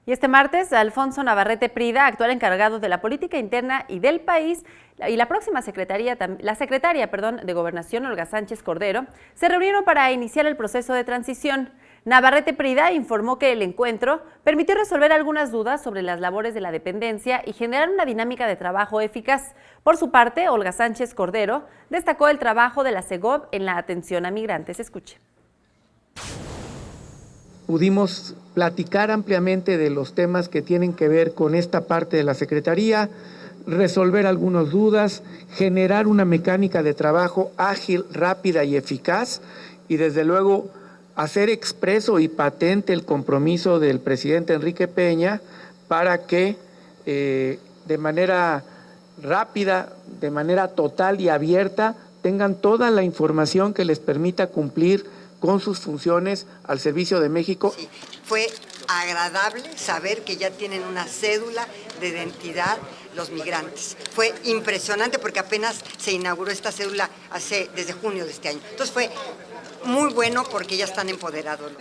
Y este martes, Alfonso Navarrete Prida, actual encargado de la política interna y del país, y la próxima secretaria de Gobernación, Olga Sánchez Cordero, se reunieron para iniciar el proceso de transición. Navarrete Prida informó que el encuentro permitió resolver algunas dudas sobre las labores de la dependencia y generar una dinámica de trabajo eficaz. Por su parte, Olga Sánchez Cordero destacó el trabajo de la Segov en la atención a migrantes. Escuche. Pudimos platicar ampliamente de los temas que tienen que ver con esta parte de la Secretaría, resolver algunas dudas, generar una mecánica de trabajo ágil, rápida y eficaz, y desde luego hacer expreso y patente el compromiso del presidente Enrique Peña para que de manera rápida, de manera total y abierta, tengan toda la información que les permita cumplir con sus funciones al servicio de México. Sí, fue agradable saber que ya tienen una cédula de identidad los migrantes. Fue impresionante porque apenas se inauguró esta cédula desde junio de este año. Entonces fue muy bueno porque ya están empoderados.